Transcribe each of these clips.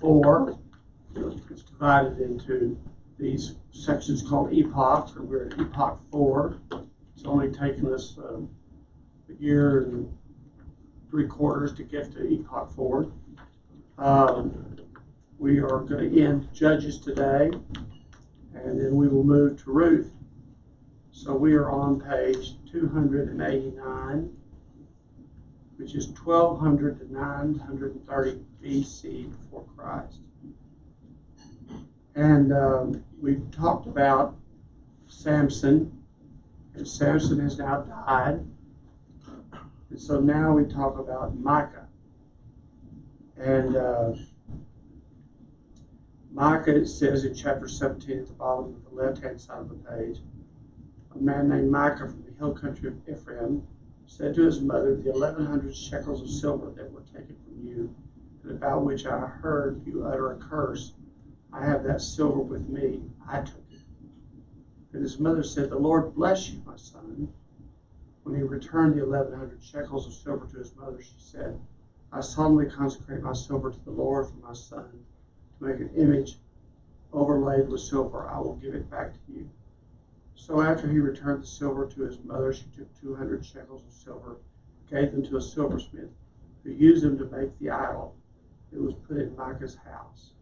4. It's divided into these sections called epochs, and we're at epoch 4. It's only taken us a year and 3/4 to get to epoch 4. We are going to end Judges today, and then we will move to Ruth. So we are on page 289, which is 1200 to 930 BC before Christ. And we've talked about Samson, and Samson has now died. And so now we talk about Micah. And Micah, it says in chapter 17 at the bottom of the left-hand side of the page, a man named Micah from the hill country of Ephraim said to his mother, "The 1,100 shekels of silver that were taken from you, and about which I heard you utter a curse, I have that silver with me. I took it." And his mother said, "The Lord bless you, my son." When he returned the 1,100 shekels of silver to his mother, she said, "I solemnly consecrate my silver to the Lord for my son, to make an image overlaid with silver. I will give it back to you." So after he returned the silver to his mother, she took 200 shekels of silver, gave them to a silversmith, who used them to make the idol that was put in Micah's house.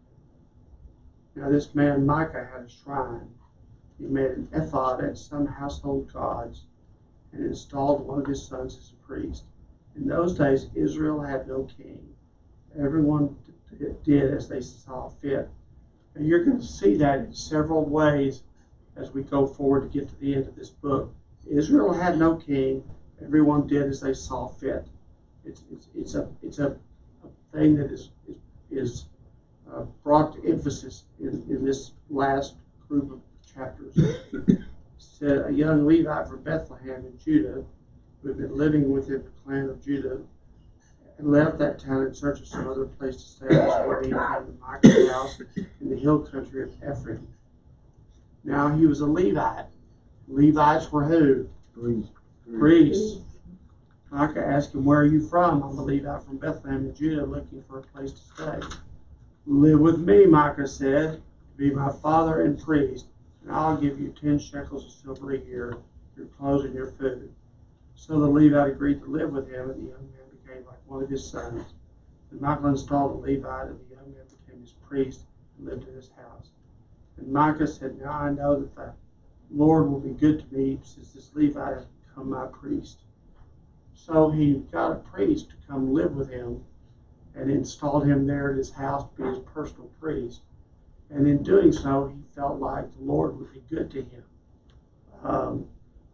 Now this man Micah had a shrine. He made an ephod and some household gods, and installed one of his sons as a priest. In those days, Israel had no king. Everyone did as they saw fit. And you're going to see that in several ways as we go forward to get to the end of this book. Israel had no king. Everyone did as they saw fit. It's a thing that is brought to emphasis in this last group of chapters. Said a young Levite from Bethlehem in Judah, who had been living within the clan of Judah, and left that town in search of some other place to stay on his way, and came to Micah's house in the hill country of Ephraim. Now he was a Levite. Levites were who? Priests. Micah asked him, "Where are you from?" "I'm a Levite from Bethlehem in Judah, looking for a place to stay." "Live with me," Micah said, "be my father and priest, and I'll give you 10 shekels of silver a year, your clothes and your food." So the Levite agreed to live with him, and the young man became like one of his sons. And Micah installed a Levite, and the young man became his priest and lived in his house. And Micah said, "Now I know that the Lord will be good to me, since this Levite has become my priest." So he got a priest to come live with him and installed him there at his house to be his personal priest. And in doing so, he felt like the Lord would be good to him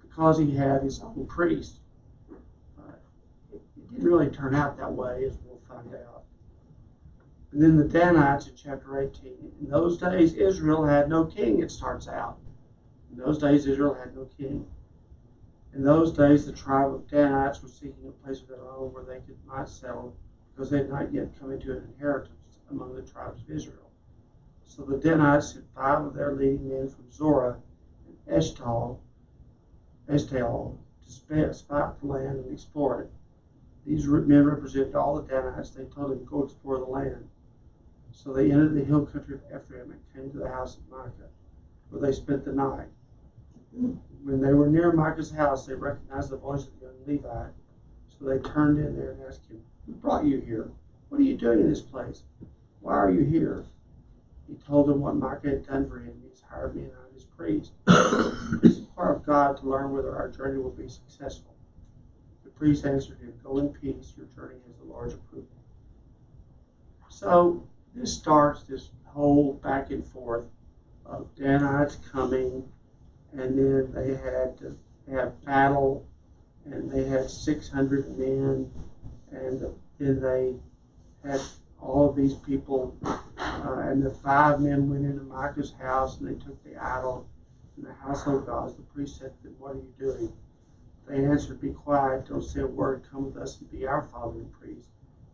because he had his own priest. It didn't really turn out that way, as we'll find out. And then the Danites in chapter 18. In those days, Israel had no king, it starts out. In those days, Israel had no king. In those days, the tribe of Danites was seeking a place of their own where they might settle, because they had not yet come into an inheritance among the tribes of Israel. So the Danites sent 5 of their leading men from Zorah and Eshtaol to spy out the land and explore it. These men represented all the Danites. They told them, "Go explore the land." So they entered the hill country of Ephraim and came to the house of Micah, where they spent the night. When they were near Micah's house, they recognized the voice of the young Levite. So they turned in there and asked him, "Who brought you here? What are you doing in this place? Why are you here?" He told them what Micah had done for him. He's hired me and I'm his priest. It's the part of God to learn whether our journey will be successful. The priest answered him, "Go in peace. Your journey has the Lord's approval." So this starts this whole back and forth of Danites coming, and then they had to have battle, and they had 600 men, and then they had all of these people, and the 5 men went into Micah's house, and they took the idol and the household gods. The priest said to them, "What are you doing?" They answered, "Be quiet, don't say a word, come with us and be our father and priest.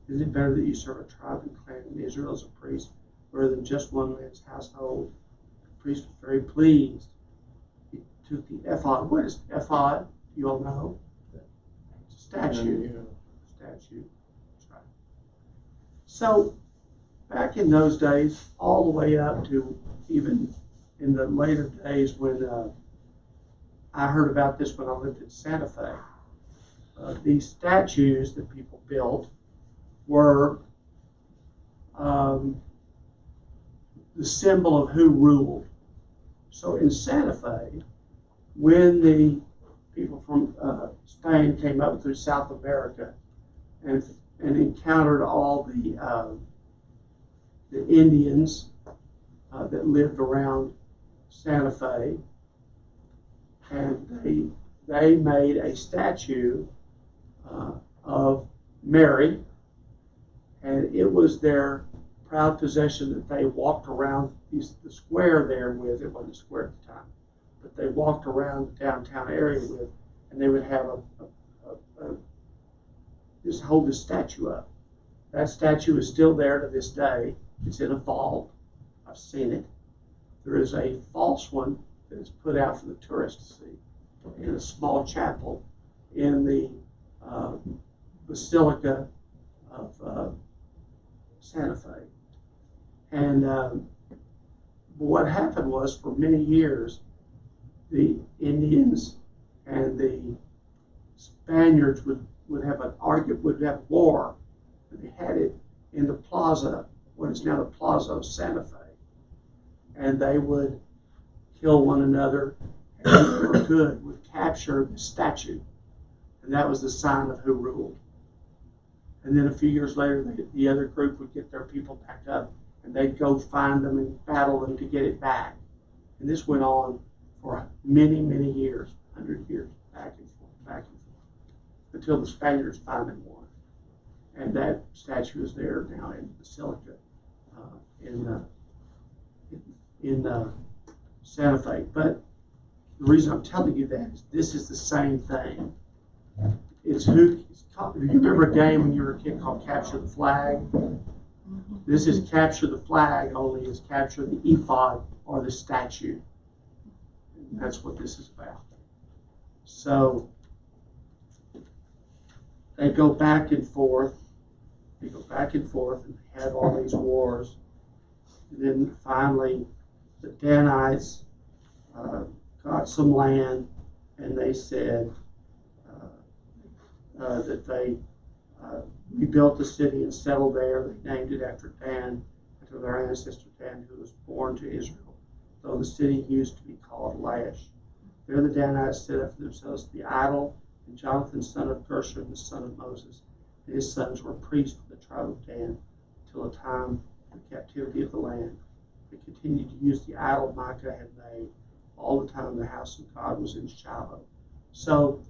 Isn't it better that you serve a tribe and clan in Israel as a priest, rather than just one man's household?" The priest was very pleased. He took the ephod. What is ephod? You all know? It's a statue. Statue. That's right. So back in those days, all the way up to even in the later days when I heard about this when I lived in Santa Fe. These statues that people built were the symbol of who ruled. So in Santa Fe, when the people from Spain came up through South America and encountered all the Indians that lived around Santa Fe, and they made a statue of Mary, and it was their proud possession that they walked around the square there with. It wasn't a square at the time, but they walked around the downtown area with, and they would have just hold this statue up. That statue is still there to this day. It's in a vault. I've seen it. There is a false one that is put out for the tourists to see in a small chapel in the Basilica of Santa Fe. And what happened was, for many years, the Indians and the Spaniards would have an argument, would have war, and they had it in the plaza, what is now the Plaza of Santa Fe. And they would kill one another, and if they were good, would capture the statue. And that was the sign of who ruled. And then a few years later, the other group would get their people back up, and they'd go find them and battle them to get it back. And this went on for many, many years, 100 years, back and forth, until the Spaniards finally won. And that statue is there now in the Basilica in Santa Fe. But the reason I'm telling you that is this is the same thing. It's who. Do you remember a game when you were a kid called Capture the Flag? This is Capture the Flag, only it's Capture the ephod or the statue. And that's what this is about. So they go back and forth. They go back and forth, and they have all these wars. And then finally, the Danites got some land, and they said that they rebuilt the city and settled there. They named it after Dan, after their ancestor Dan, who was born to Israel, though the city used to be called Laish. There the Danites set up for themselves the idol, and Jonathan, son of Gershom, the son of Moses, and his sons were priests for the tribe of Dan until the time of the captivity of the land. They continued to use the idol Micah had made all the time the house of God was in Shiloh. So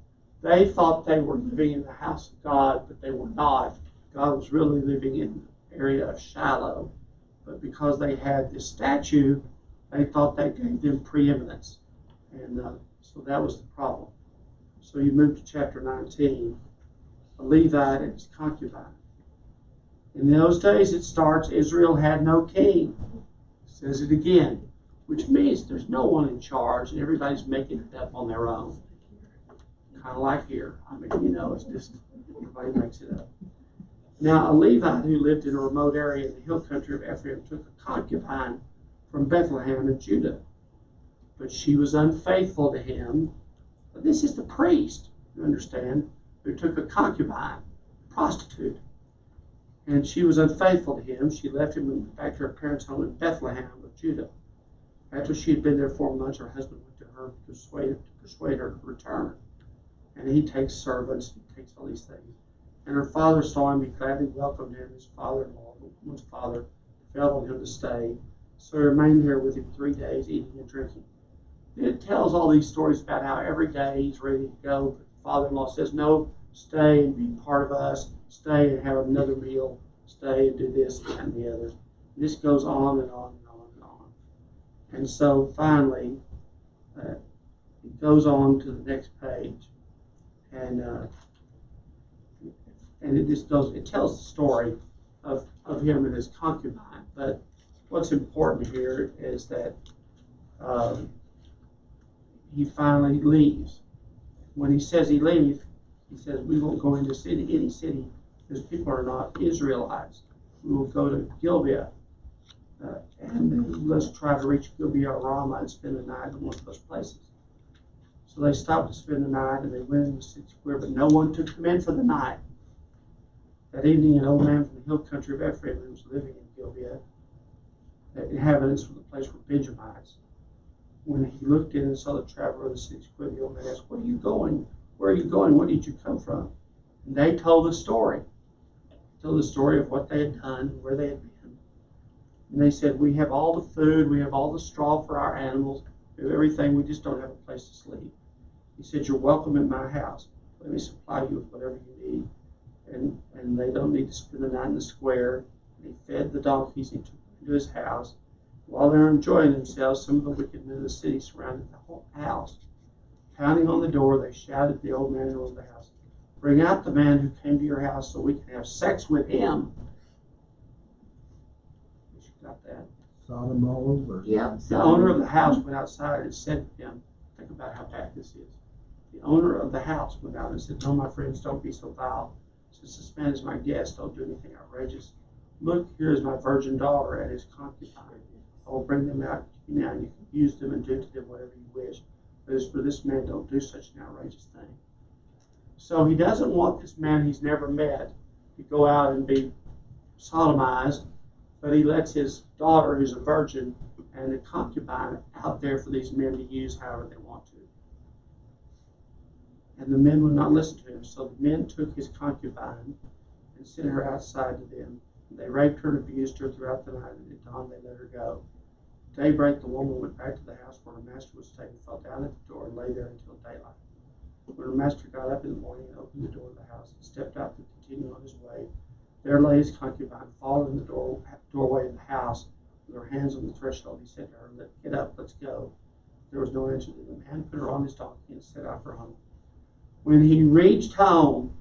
they thought they were living in the house of God, but they were not. God was really living in the area of Shiloh. But because they had this statue, they thought that gave them preeminence. And so that was the problem. So you move to chapter 19, a Levite and his concubine. In those days it starts, Israel had no king. It says it again, which means there's no one in charge and everybody's making it up on their own. Kind of like here. I mean, it's just, everybody makes it up. Now, a Levite who lived in a remote area in the hill country of Ephraim took a concubine from Bethlehem in Judah. But she was unfaithful to him. But this is the priest, you understand, who took a concubine, a prostitute. And she was unfaithful to him. She left him and went back to her parents' home in Bethlehem of Judah. After she had been there 4 months, her husband went to her to persuade her to return. And he takes servants, he takes all these things. And her father saw him, he gladly welcomed him. His father-in-law, the woman's father, fell on him to stay. So he remained there with him 3 days, eating and drinking. And it tells all these stories about how every day he's ready to go, but the father-in-law says, no, stay and be part of us, stay and have another meal, stay and do this and the other. And this goes on and on and on and on. And so finally, it goes on to the next page. And it just goes, it tells the story of him and his concubine. But what's important here is that he finally leaves. When he says he leaves, he says we won't go into any city because people are not Israelites. We will go to Gibeah, and let's try to reach Gibeah or Ramah and spend the night in one of those places. So they stopped to spend the night, and they went in the city square, but no one took them in for the night. That evening, an old man from the hill country of Ephraim, who was living in Gibeah, the inhabitants from the place were Benjamites. When he looked in and saw the traveler of the city square, the old man asked, "Where are you going? Where are you going? Where did you come from?" And they told the story. They told the story of what they had done and where they had been. And they said, "We have all the food, we have all the straw for our animals, we have everything, we just don't have a place to sleep." He said, "You're welcome in my house. Let me supply you with whatever you need." And they don't need to spend the night in the square. And he fed the donkeys, he took them into his house. While they were enjoying themselves, some of the wicked men of the city surrounded the whole house. Pounding on the door, they shouted to the old man who owned the house, "Bring out the man who came to your house so we can have sex with him." You got that? Sodom all over. Yeah. The owner of the house went outside and said to him, think about how bad this is. The owner of the house went out and said, "No, my friends, don't be so vile. Since this man is my guest, don't do anything outrageous. Look, here is my virgin daughter and his concubine. I will bring them out to you now, and you can use them and do to them whatever you wish. But as for this man, don't do such an outrageous thing." So he doesn't want this man he's never met to go out and be sodomized, but he lets his daughter, who's a virgin, and the concubine out there for these men to use however they want to. And the men would not listen to him. So the men took his concubine and sent her outside to them. And they raped her and abused her throughout the night, and at dawn they let her go. At daybreak, the woman went back to the house where her master was staying, fell down at the door, and lay there until daylight. When her master got up in the morning and opened the door of the house and stepped out to continue on his way, there lay his concubine, fallen in the doorway of the house, with her hands on the threshold. He said to her, "Get up, let's go." There was no answer. The man put her on his donkey and set out for home. When he reached home,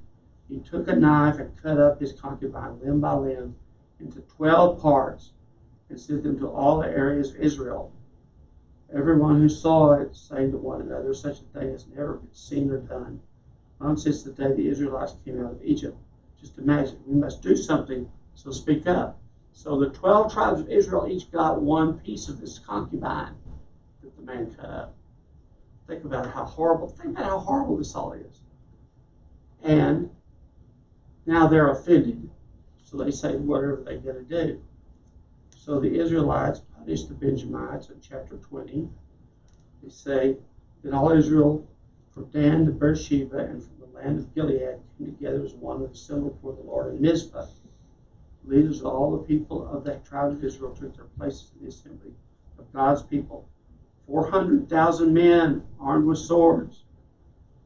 he took a knife and cut up his concubine limb by limb into 12 parts and sent them to all the areas of Israel. Everyone who saw it saying to one another, "Such a thing has never been seen or done, not since the day the Israelites came out of Egypt." Just imagine, we must do something, so speak up. So the 12 tribes of Israel each got one piece of this concubine that the man cut up. Think about how horrible this all is. And now they're offended. So they say whatever they're going to do. So the Israelites punished the Benjamites in chapter 20. They say that all Israel from Dan to Beersheba and from the land of Gilead came together as one and assembled before the Lord in Mizpah. Leaders of all the people of that tribe of Israel took their places in the assembly of God's people. 400,000 men armed with swords.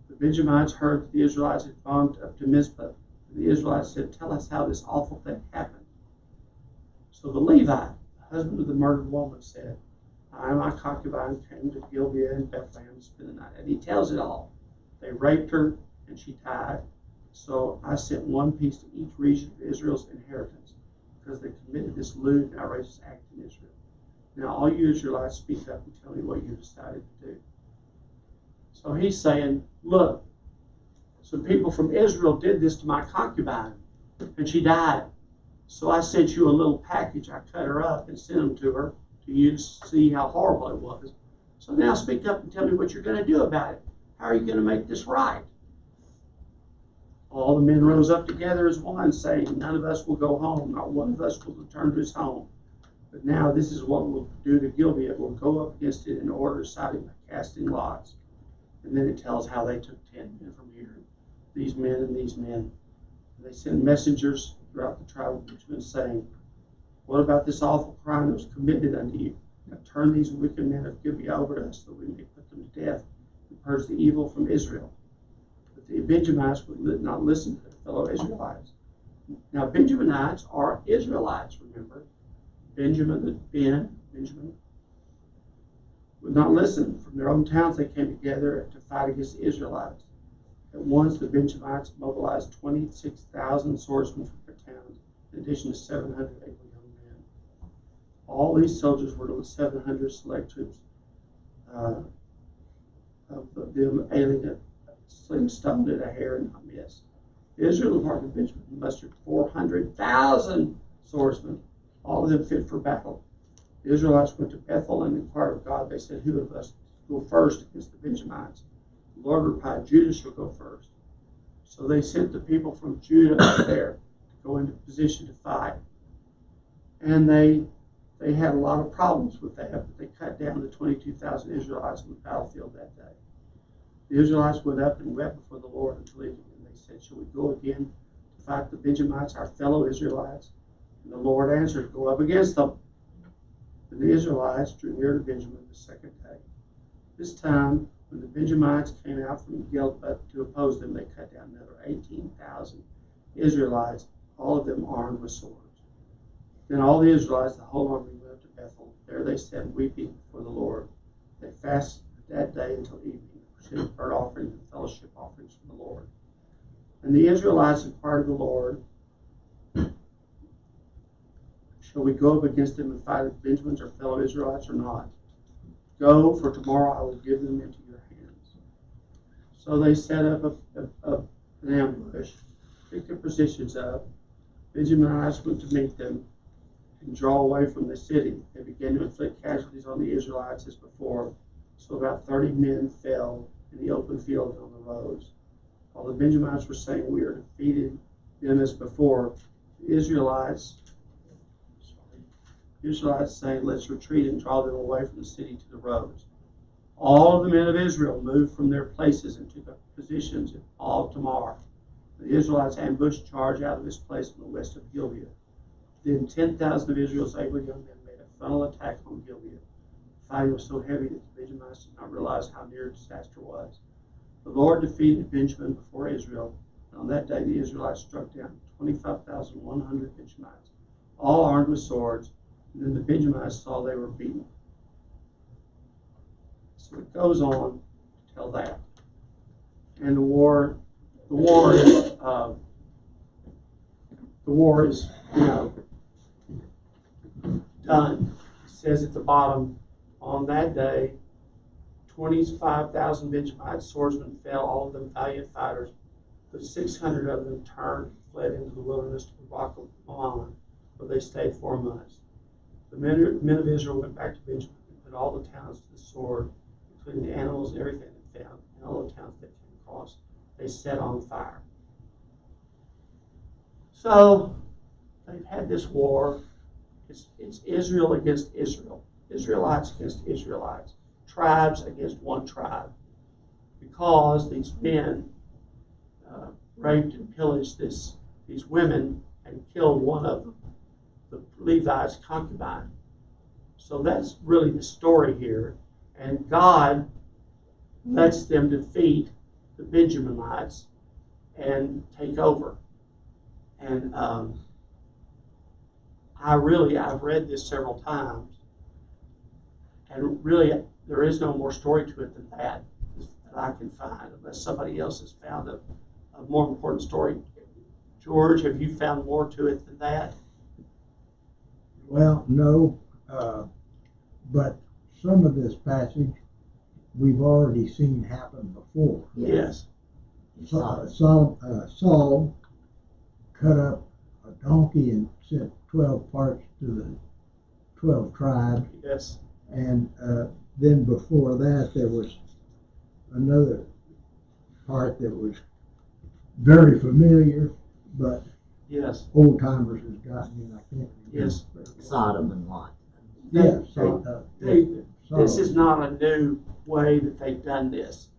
The Benjamites heard that the Israelites had gone up to Mizpah. The Israelites said, "Tell us how this awful thing happened." So the Levite, the husband of the murdered woman, said, "I and my concubine came to Gibeah and Bethlehem to spend the night." And he tells it all. They raped her and she died. So I sent one piece to each region of Israel's inheritance because they committed this lewd and outrageous act in Israel. Now all you Israelites, speak up and tell me what you decided to do. So he's saying, look, some people from Israel did this to my concubine and she died. So I sent you a little package. I cut her up and sent them to her to you to see how horrible it was. So now speak up and tell me what you're going to do about it. How are you going to make this right? All the men rose up together as one, saying, "None of us will go home. Not one of us will return to his home. But now this is what we'll do to Gibeah. We'll go up against it in order, deciding by casting lots." And then it tells how they took 10 men from here, these men and these men. And they sent messengers throughout the tribe of Benjamin, saying, "What about this awful crime that was committed unto you? Now turn these wicked men of Gibeah over to us, that we may put them to death and purge the evil from Israel." But the Benjamites would not listen to their fellow Israelites. Now Benjaminites are Israelites, remember. Benjamin would not listen. From their own towns they came together to fight against the Israelites. At once the Benjamites mobilized 26,000 swordsmen from their towns, in addition to 700 able young men. All these soldiers were the 700 select troops of them ailing sling stoned at a hair and not miss. Israel, the part of Benjamin, mustered 400,000 swordsmen, all of them fit for battle. The Israelites went to Bethel and inquired of God. They said, who of us go first against the Benjamites? The Lord replied, Judah shall go first. So they sent the people from Judah up there to go into position to fight. And they had a lot of problems with that, but they cut down the 22,000 Israelites on the battlefield that day. The Israelites went up and wept before the Lord until evening. And they said, shall we go again to fight the Benjamites, our fellow Israelites? And the Lord answered, go up against them. And the Israelites drew near to Benjamin the second day. This time, when the Benjamites came out from Gilbert to oppose them, they cut down another 18,000 Israelites, all of them armed with swords. Then all the Israelites, the whole army, went up to Bethel. There they sat weeping before the Lord. They fasted that day until evening, presenting burnt offerings and fellowship offerings from the Lord. And the Israelites inquired of the Lord, shall we go up against them and fight the Benjamins, our fellow Israelites, or not? Go, for tomorrow I will give them into your hands. So they set up an ambush, picked their positions up. Benjaminites went to meet them and draw away from the city. They began to inflict casualties on the Israelites as before, so about 30 men fell in the open field and on the roads. While the Benjamites were saying, we are defeated them as before, the Israelites saying, let's retreat and draw them away from the city to the roads. All of the men of Israel moved from their places and took up positions in all Tamar. The Israelites ambushed charge out of this place on the west of Gilead. Then 10,000 of Israel's able young men made a frontal attack on Gilead. The fighting was so heavy that the Benjamites did not realize how near disaster was. The Lord defeated Benjamin before Israel, and on that day the Israelites struck down 25,100 Benjamites, all armed with swords, and then the Benjamites saw they were beaten. So it goes on to tell that. And the war is done. It says at the bottom, on that day, 25,000 Benjamite swordsmen fell, all of them valiant fighters, but 600 of them turned and fled into the wilderness to the rock of Ammon, where they stayed 4 months. The men of Israel went back to Benjamin and put all the towns to the sword, including the animals and everything they found, and all the towns they came across, they set on fire. So they've had this war. It's Israel against Israel, Israelites against Israelites, tribes against one tribe, because these men raped and pillaged these women and killed one of them, the Levi's concubine. So that's really the story here. And God lets them defeat the Benjaminites and take over. And I've read this several times, and really there is no more story to it than that I can find, unless somebody else has found a more important story. George, have you found more to it than that? Well, no, but some of this passage we've already seen happen before. Yes. Saul cut up a donkey and sent 12 parts to the 12 tribes. Yes. And then before that, there was another part that was very familiar, but yes, old timers has gotten in. I can't remember. Yes. Sodom and Lot. Yes. This is not a new way that they've done this.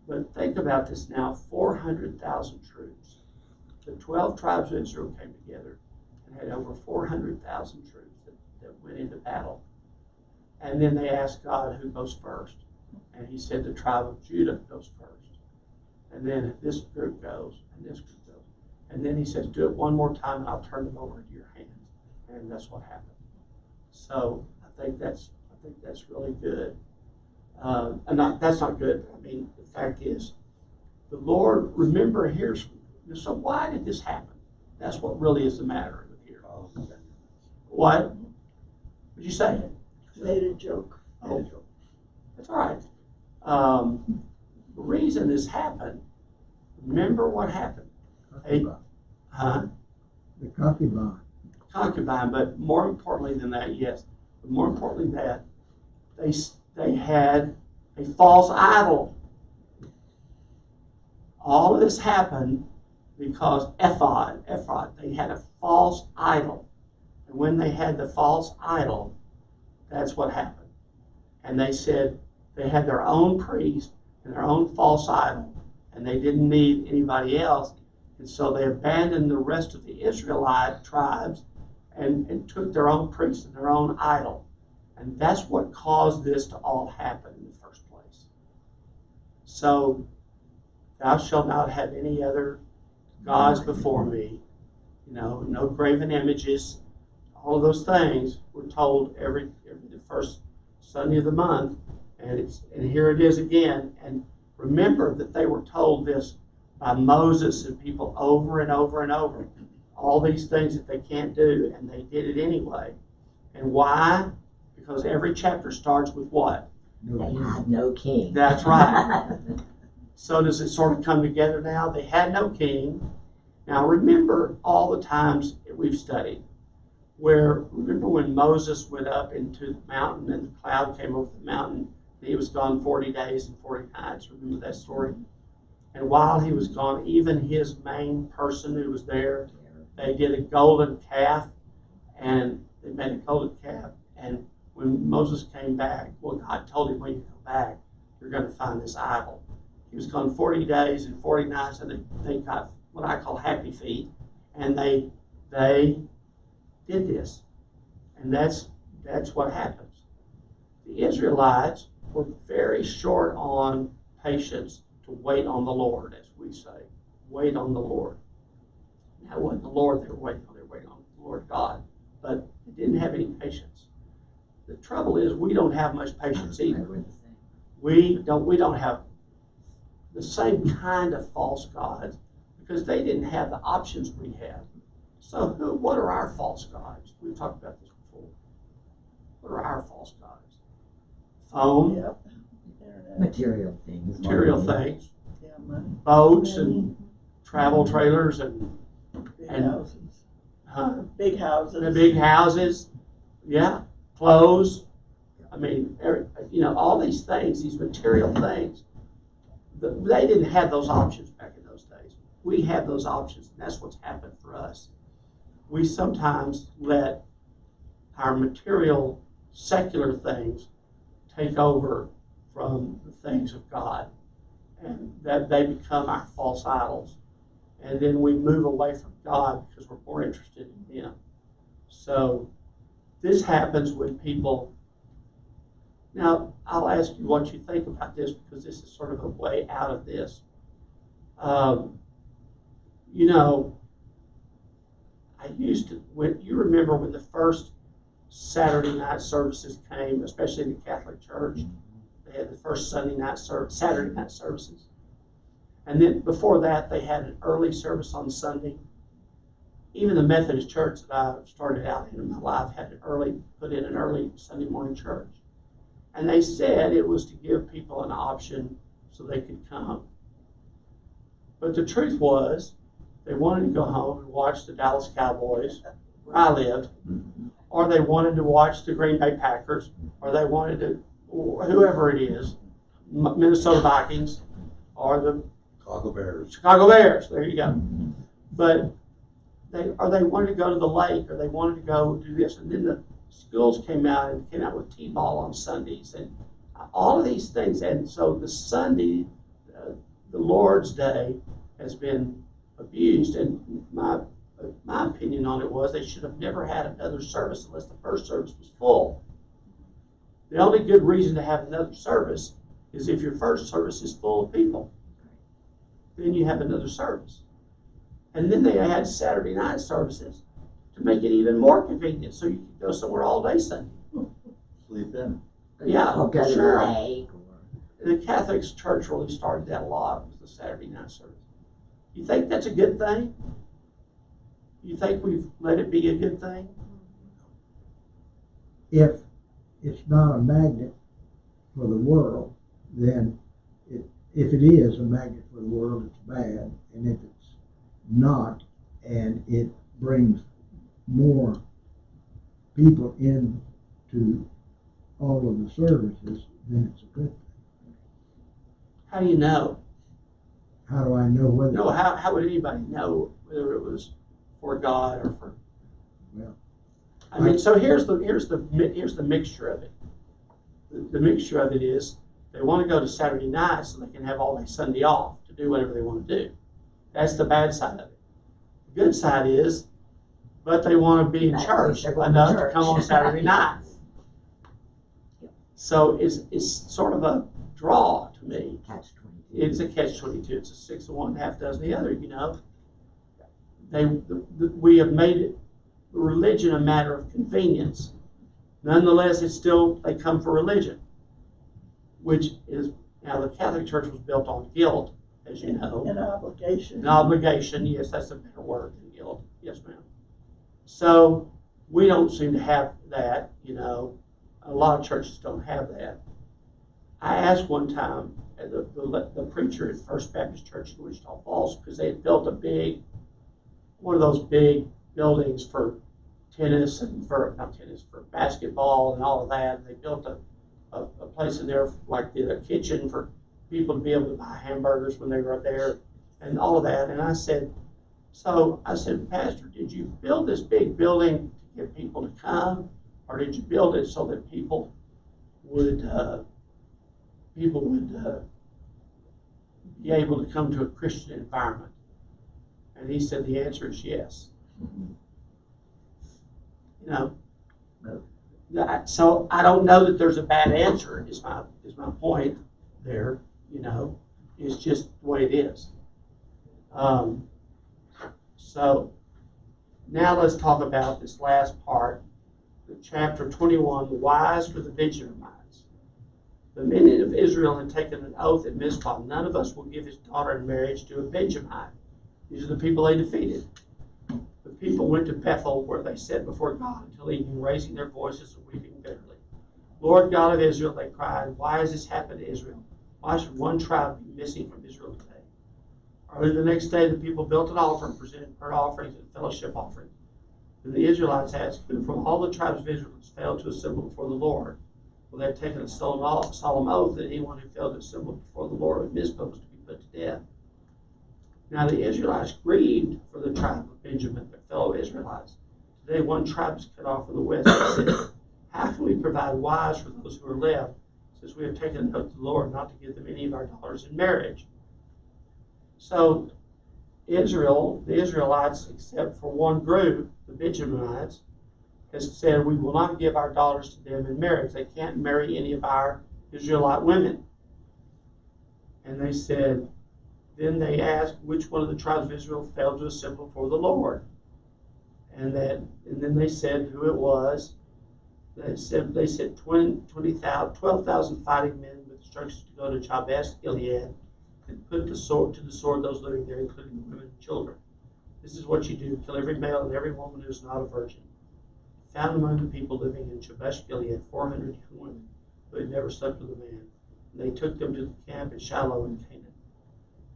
But think about this now, 400,000 troops. The 12 tribes of Israel came together and had over 400,000 troops that went into battle. And then they asked God who goes first. And he said the tribe of Judah goes first. And then this group goes, and this group goes. And then he says, do it one more time and I'll turn them over into your hands. And that's what happened. So I think that's really good. That's not good. I mean, the fact is, the Lord, remember, so why did this happen? That's what really is the matter here. What? Did you say? Made a joke. Oh, that's all right. The reason this happened, remember what happened. The concubine. concubine, but more importantly than that, yes, but more importantly that they had a false idol. All of this happened because ephod, they had a false idol. And when they had the false idol, that's what happened. And they said they had their own priest and their own false idol, and they didn't need anybody else. And so they abandoned the rest of the Israelite tribes and took their own priest and their own idol. And that's what caused this to all happen in the first place. So, thou shalt not have any other gods before me. No graven images. All of those things we're told every the first Sunday of the month, and here it is again. And remember that they were told this by Moses and people over and over and over. All these things that they can't do, and they did it anyway. And why? Because every chapter starts with what? They had no king. That's right. So does it sort of come together now? They had no king. Now remember all the times that we've studied remember when Moses went up into the mountain and the cloud came over the mountain and he was gone 40 days and 40 nights. Remember that story? And while he was gone, even his main person who was there, they did a golden calf, and they made a golden calf. And when Moses came back, well, God told him, when you come back, you're going to find this idol. He was gone 40 days and 40 nights, and they got what I call happy feet, and they did this. And that's what happens. The Israelites were very short on patience to wait on the Lord, as we say. Wait on the Lord. Now, it wasn't the Lord they were waiting on. They were waiting on the Lord God. But they didn't have any patience. The trouble is we don't have much patience either. We don't have the same kind of false gods because they didn't have the options we have. So what are our false gods? We've talked about this before. What are our false gods? Phone. Yep. Material things. Things. Yeah, money. Boats and travel trailers and Big and- houses. Big houses. big houses. Yeah. Clothes. I mean, all these things, these material things. They didn't have those options back in those days. We have those options, and that's what's happened for us. We sometimes let our material, secular things take over from the things of God, and that they become our false idols. And then we move away from God because we're more interested in Him. So this happens when people. Now, I'll ask you what you think about this because this is sort of a way out of this. I used to, you remember when the first Saturday night services came, especially in the Catholic Church, they had the first Saturday night services. And then before that, they had an early service on Sunday. Even the Methodist church that I started out in my life had put in an early Sunday morning church. And they said it was to give people an option so they could come. But the truth was, they wanted to go home and watch the Dallas Cowboys, where I lived, or they wanted to watch the Green Bay Packers, or they wanted to, whoever it is, Minnesota Vikings, or the Chicago Bears. There you go. But they wanted to go to the lake, or they wanted to go do this, and then the schools came out with T-ball on Sundays, and all of these things. And so the Sunday, the Lord's Day, has been abused. And my opinion on it was they should have never had another service unless the first service was full. The only good reason to have another service is if your first service is full of people. Then you have another service. And then they had Saturday night services to make it even more convenient, so you could go somewhere all day Sunday. Sleep in. Yeah, Or go to the sure. lake. The Catholic Church really started that a lot, was the Saturday night service. You think that's a good thing? You think we've let it be a good thing? If it's not a magnet for the world, then if it is a magnet for the world, it's bad. And if it's not, and it brings more people into all of the services, then it's a good thing. How do you know? How do I know whether? No, how would anybody know whether it was for God or for? Well, I mean, so here's the mixture of it. The mixture of it is they want to go to Saturday night so they can have all day Sunday off to do whatever they want to do. That's the bad side of it. The good side is, but they want to be in At church least they're going enough to to church. come on Saturday night. So it's sort of a draw to me. Catch-22. It's a catch-22. It's a 6 of one, half dozen the other. You know, we have made it religion a matter of convenience. Nonetheless, it's still they come for religion, which is now the Catholic Church was built on guilt, as you know. An obligation. An obligation, yes, that's a better word than guilt. Yes, ma'am. So we don't seem to have that, you know. A lot of churches don't have that. I asked one time the preacher at First Baptist Church in Wichita Falls, because they had built one of those big buildings for tennis and for basketball and all of that. And they built a place in there like a kitchen for people to be able to buy hamburgers when they were there and all of that. And I said, Pastor, did you build this big building to get people to come, or did you build it so that people would be able to come to a Christian environment? And he said the answer is yes. You know, so I don't know that there's a bad answer. Is my point there? You know, it's just the way it is. So now let's talk about this last part, chapter 21, the wise for the Benjamites. The men of Israel had taken an oath at Mizpah: none of us will give his daughter in marriage to a Benjamite. These are the people they defeated. The people went to Bethel, where they sat before God until evening, raising their voices and weeping bitterly. Lord God of Israel, they cried, why has this happened to Israel? Why should one tribe be missing from Israel today? Early the next day, the people built an altar and presented burnt offerings and fellowship offerings. Then the Israelites asked, who from all the tribes of Israel has failed to assemble before the Lord? Well, they had taken a solemn oath that anyone who failed to assemble before the Lord at Mizpah was to be put to death. Now the Israelites grieved for the tribe of Benjamin, their fellow Israelites. Today one tribe is cut off from the west. They said, how can we provide wives for those who are left, since we have taken an oath to the Lord not to give them any of our daughters in marriage? So Israel, the Israelites, except for one group, the Benjaminites, has said we will not give our daughters to them in marriage. They can't marry any of our Israelite women. And they said, then they asked which one of the tribes of Israel failed to assemble before the Lord. And then they said who it was. They said 12,000 fighting men with instructions to go to Jabesh Gilead and put to the sword those living there, including the women and children. This is what you do: kill every male and every woman who is not a virgin. Found among the people living in Jabesh Gilead 400 young women who had never slept with a man. And they took them to the camp at Shiloh in Canaan.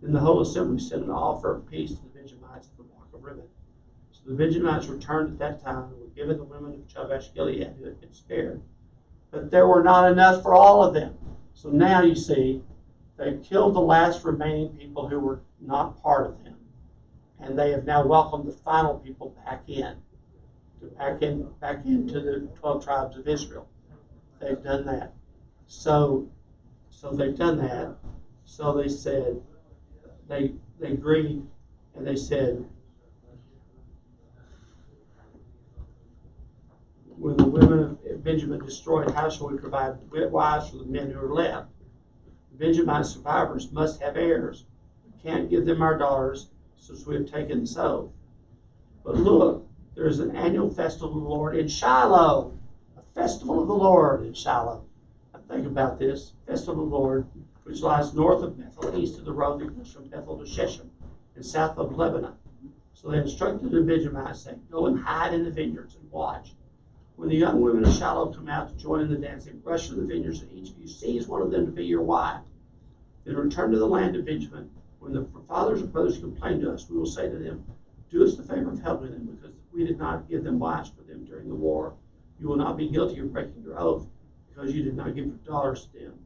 Then the whole assembly sent an offer of peace to the Benjamites at the rock of Ribbon. So the Benjamites returned at that time and were given the women of Jabesh Gilead who had been spared. But there were not enough for all of them. So now you see, they've killed the last remaining people who were not part of them. And they have now welcomed the final people back into the 12 tribes of Israel. They've done that. So they've done that. So they said, they agreed, and they said, when the women of Benjamin destroyed, how shall we provide wives for the men who are left? The Benjamin survivors must have heirs. We can't give them our daughters, since we have taken this oath. But look, there is an annual festival of the Lord in Shiloh. A festival of the Lord in Shiloh. Now think about this. Festival of the Lord, which lies north of Bethel, east of the road that goes from Bethel to Shechem, and south of Lebanon. So they instructed the Benjamites, saying, go and hide in the vineyards and watch. When the young women of Shiloh come out to join in the dancing, rush to the vineyards, and each of you seize one of them to be your wife. Then return to the land of Benjamin. When the fathers or brothers complain to us, we will say to them, do us the favor of helping them, because we did not give them wives for them during the war. You will not be guilty of breaking your oath because you did not give your daughters to them.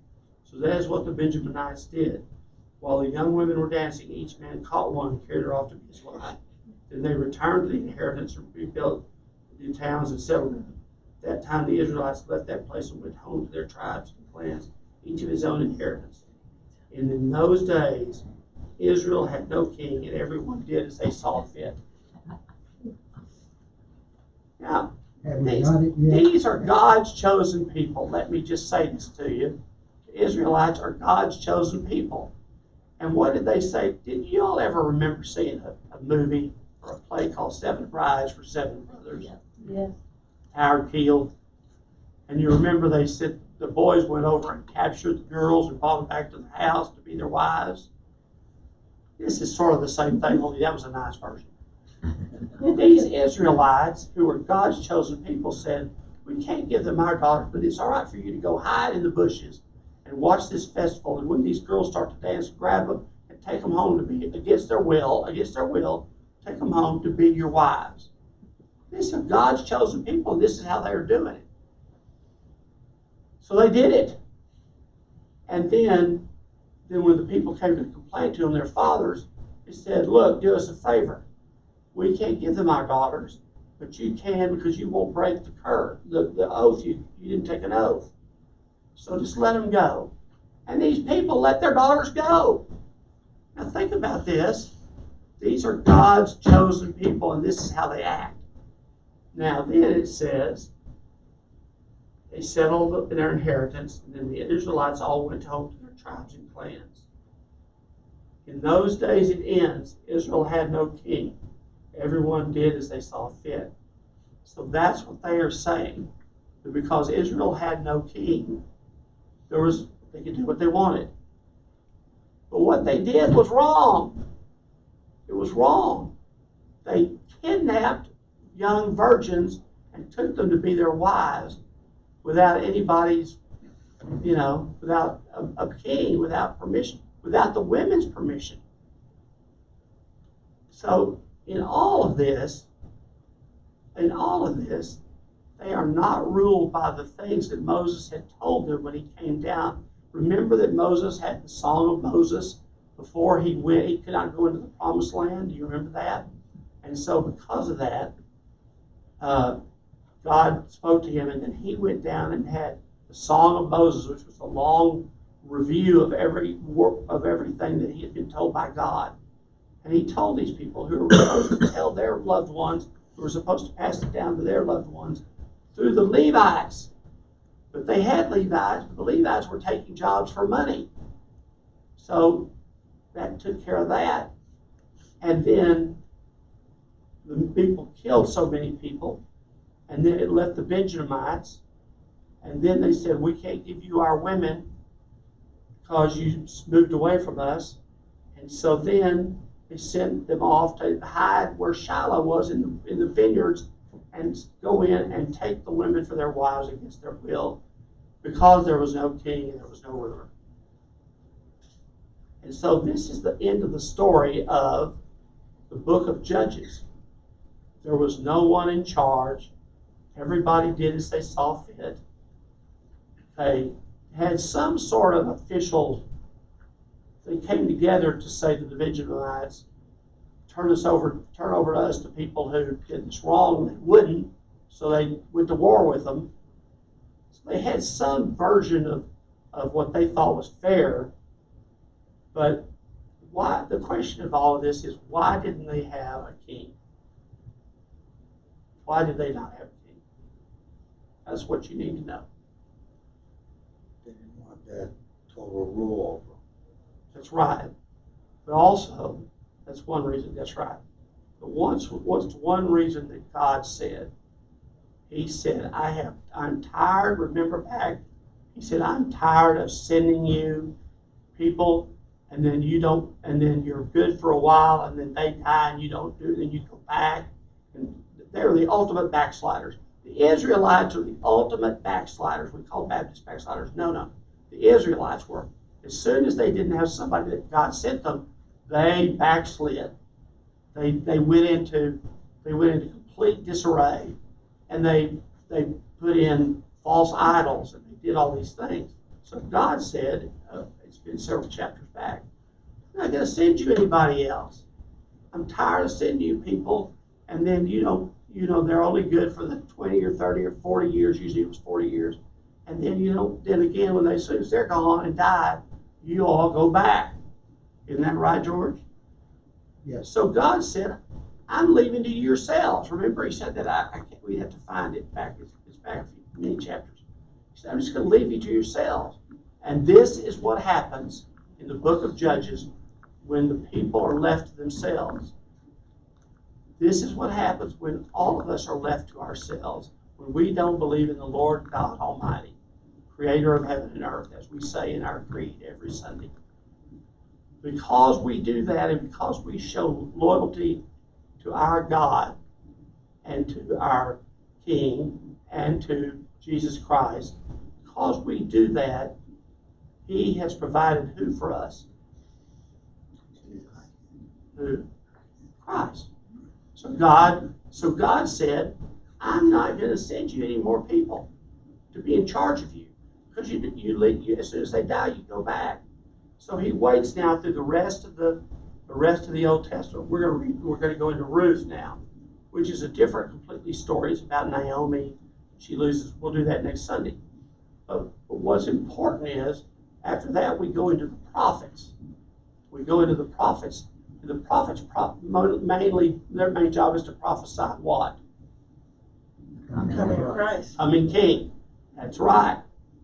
So that is what the Benjaminites did. While the young women were dancing, each man caught one and carried her off to be his wife. Then they returned to the inheritance and rebuilt the towns and settled in them. At that time, the Israelites left that place and went home to their tribes and clans, each of his own inheritance. And in those days, Israel had no king, and everyone did as they saw fit. Now, Have we got it yet? these are God's chosen people. Let me just say this to you. The Israelites are God's chosen people. And what did they say? Did you all ever remember seeing a movie or a play called Seven Brides for Seven Brothers? Yes. Howard Keel. And you remember they said the boys went over and captured the girls and brought them back to the house to be their wives. This is sort of the same thing, only that was a nice version. These Israelites, who were God's chosen people, said, we can't give them our daughters, but it's all right for you to go hide in the bushes and watch this festival. And when these girls start to dance, grab them and take them home to be, against their will, take them home to be your wives. These are God's chosen people, and this is how they are doing it. So they did it. And then when the people came to complain to them, their fathers, they said, look, do us a favor. We can't give them our daughters, but you can because you won't break the oath. You didn't take an oath. So just let them go. And these people let their daughters go. Now think about this. These are God's chosen people, and this is how they act. Now then it says, they settled their inheritance, and then the Israelites all went home to their tribes and clans. In those days it ends, Israel had no king. Everyone did as they saw fit. So that's what they are saying. That because Israel had no king, they could do what they wanted. But what they did was wrong. It was wrong. They kidnapped young virgins and took them to be their wives without anybody's, without a king, without permission, without the women's permission. So in all of this, they are not ruled by the things that Moses had told them when he came down. Remember that Moses had the Song of Moses before he went. He could not go into the Promised Land. Do you remember that? And so because of that, God spoke to him, and then he went down and had the Song of Moses, which was a long review of everything that he had been told by God. And he told these people who were supposed to tell their loved ones, who were supposed to pass it down to their loved ones, through the Levites. But they had Levites, but the Levites were taking jobs for money. So that took care of that. And then the people killed so many people, and then it left the Benjamites. And then they said, we can't give you our women because you moved away from us. And so then they sent them off to hide where Shiloh was in the vineyards and go in and take the women for their wives against their will because there was no king and there was no ruler. And so this is the end of the story of the book of Judges. There was no one in charge. Everybody did as they saw fit. They had some sort of official, they came together to say to the Benjaminites, turn over to us the people who did this wrong. They wouldn't, so they went to war with them. So they had some version of what they thought was fair. But why? The question of all of this is, why didn't they have a king? Why did they not have a king? That's what you need to know. They didn't want that total rule over them. That's right. But also, that's one reason. That's right. But what's one reason that God said? He said, I'm tired. Remember back, he said, I'm tired of sending you people, and then you're good for a while, and then they die, and you don't do it, then you go back. And they're the ultimate backsliders. The Israelites are the ultimate backsliders. We call Baptist backsliders. No. The Israelites were. As soon as they didn't have somebody that God sent them, they backslid. They went into complete disarray, and they put in false idols, and they did all these things. So God said, it's been several chapters back, I'm not going to send you anybody else. I'm tired of sending you people, and then they're only good for the 20 or 30 or 40 years. Usually it was 40 years, and then then again when as soon as they're gone and died, you all go back. Isn't that right, George? Yes. So God said, I'm leaving to yourselves. Remember, he said that I can't, we have to find it back. It's back a few many chapters. He said, I'm just going to leave you to yourselves. And this is what happens in the book of Judges when the people are left to themselves. This is what happens when all of us are left to ourselves, when we don't believe in the Lord God Almighty, creator of heaven and earth, as we say in our creed every Sunday. Because we do that, and because we show loyalty to our God and to our King and to Jesus Christ, because we do that, he has provided who for us? Who? Christ. So God said, I'm not going to send you any more people to be in charge of you, because you as soon as they die, you go back. So he waits now through the rest of the Old Testament. We're going to go into Ruth now, which is a different completely story. It's about Naomi. She loses. We'll do that next Sunday. But what's important is after that we go into the prophets. We go into the prophets. And the prophets mainly their main job is to prophesy what? Coming Christ. Coming King. That's right.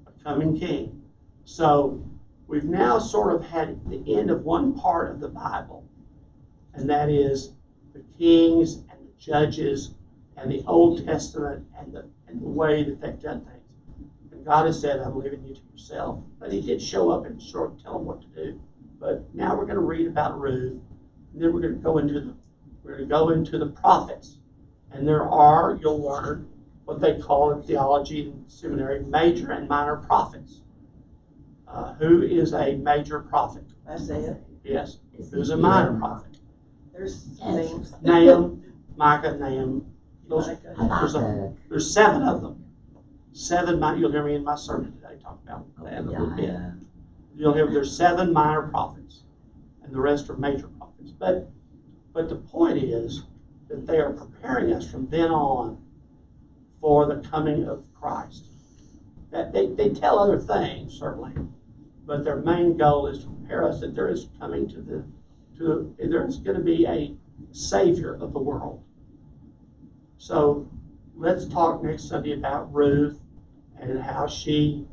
A coming King. So we've now sort of had the end of one part of the Bible, and that is the kings and the judges and the Old Testament and the way that they've done things. And God has said, I'm leaving you to yourself. But he did show up and sort of tell them what to do. But now we're going to read about Ruth, and then we're going to go into the prophets. And there are, you'll learn, what they call in theology and seminary, major and minor prophets. Who is a major prophet? Isaiah. Yes. Who's a minor prophet? There's names. Nahum, Micah, Nahum. Micah. There's 7 of them. 7. You'll hear me in my sermon today talk about that a little bit. You'll hear there's 7 minor prophets, and the rest are major prophets. But the point is that they are preparing us from then on for the coming of Christ. That they tell other things certainly, but their main goal is to prepare us that there is coming there's going to be a Savior of the world. So let's talk next Sunday about Ruth and how she,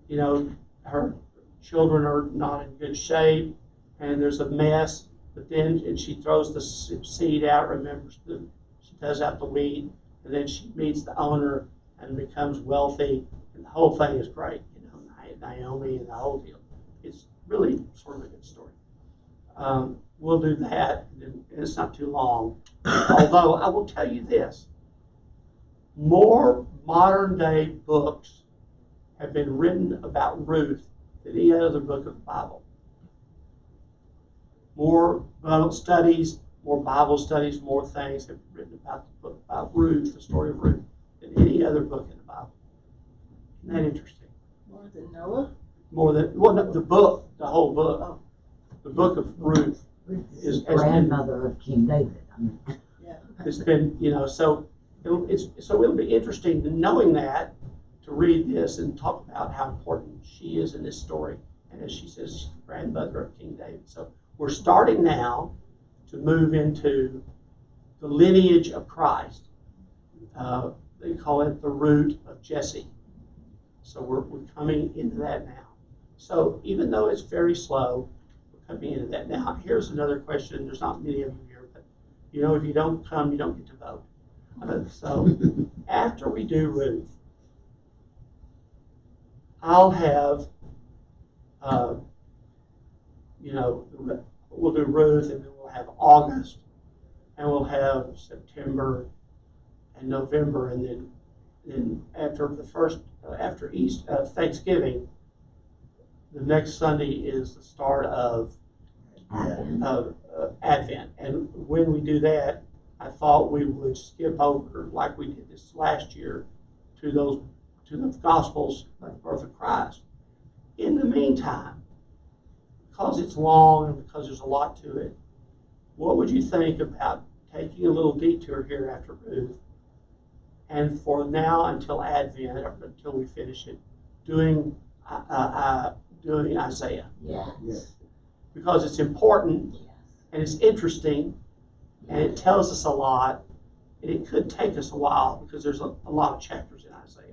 her children are not in good shape and there's a mess, but then and she throws the seed out, remembers she does out the wheat, and then she meets the owner and becomes wealthy, and the whole thing is great, Naomi and the whole deal. It's really sort of a good story. We'll do that, and it's not too long. Although I will tell you this, more modern day books have been written about Ruth than any other book of the Bible. More Bible studies, more things have been written about the book about Ruth, the story of Ruth, than any other book in the Bible. Isn't that interesting? More than Noah? The book, the whole book. Oh. The book of Ruth is grandmother of King David. Yeah. It's been, so it'll be interesting to knowing that, to read this and talk about how important she is in this story. And as she says, she's the grandmother of King David. So we're starting now to move into the lineage of Christ. They call it the root of Jesse. So we're coming into that now. So even though it's very slow, we're coming into that now. Here's another question. There's not many of you here, but if you don't come, you don't get to vote. So after we do Ruth, I'll have, we'll do Ruth, and then we'll have August, and we'll have September and November, and then after after Thanksgiving, the next Sunday is the start of Advent. And when we do that, I thought we would skip over, like we did this last year, to the Gospels of the birth of Christ. In the meantime, because it's long and because there's a lot to it, what would you think about taking a little detour here after Ruth, and for now until Advent, or until we finish it, doing Isaiah? Yes. Yes. Because it's important Yes. and it's interesting and it tells us a lot, and it could take us a while because there's a lot of chapters in Isaiah.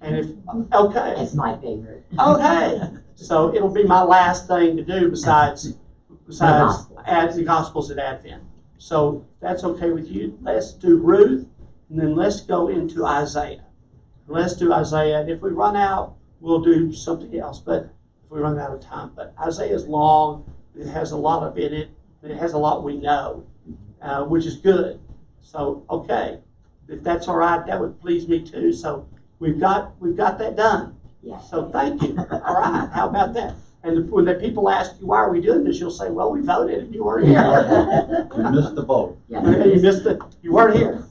And if okay, It's my favorite. okay, so it'll be my last thing to do besides add the Gospels at Advent. So that's okay with you. Let's do Ruth, and then let's go into Isaiah. Let's do Isaiah, and if we run out, we'll do something else. But if we run out of time, but Isaiah is long. It has a lot of in it. It has a lot we know, which is good. So okay, if that's all right, that would please me too. So we've got that done. Yes. So thank you. All right, how about that? And when the people ask you, why are we doing this, you'll say, well, we voted and you weren't here. You missed the vote. Yeah. You weren't here.